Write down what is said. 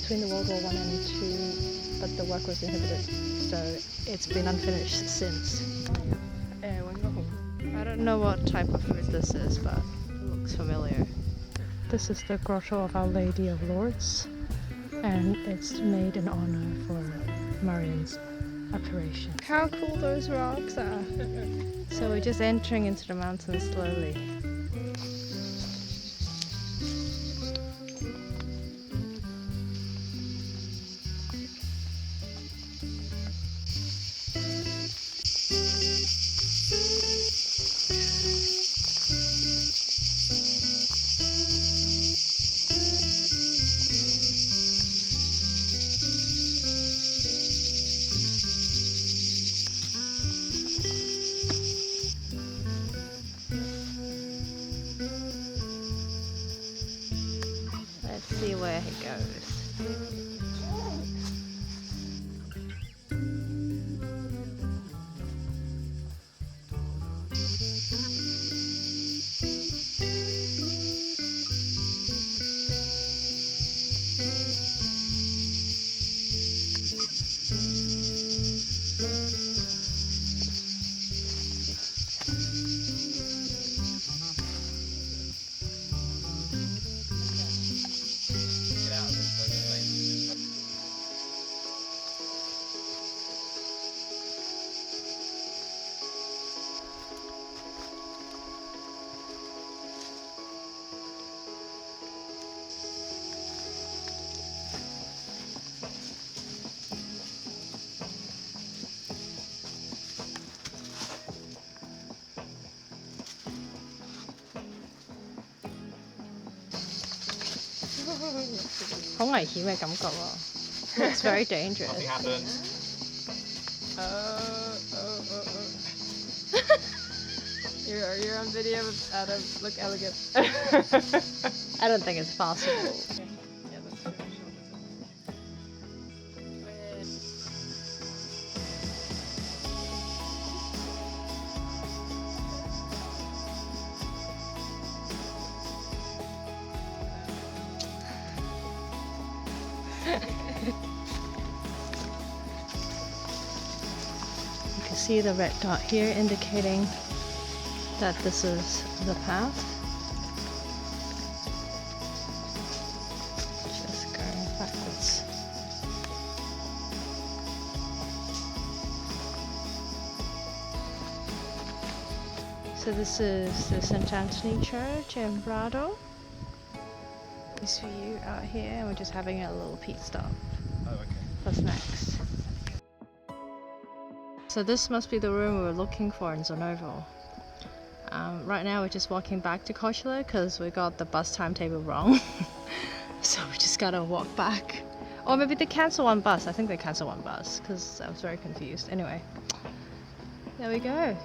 between the World War I and II, but the work was inhibited, so it's been unfinished since. I don't know what type of fruit this is, but it looks familiar. This is the grotto of Our Lady of Lourdes, and it's made in honor for Marian's apparition. How cool those rocks are! So we're just entering into the mountains slowly. Let's see where he goes. It's very dangerous. Nothing happened. You're on video with Adam. Look elegant. I don't think it's possible. Yeah, that's true. You can see the red dot here indicating that this is the path. Just going backwards. So this is the St. Anthony Church in Brado. This view out here, and we're just having a little pit stop for snacks. So this must be the room we were looking for in Žrnovo. Right now we're just walking back to Korčula because we got the bus timetable wrong. So we just gotta walk back. Or maybe they cancel one bus. I think they cancel one bus because I was very confused. Anyway, there we go.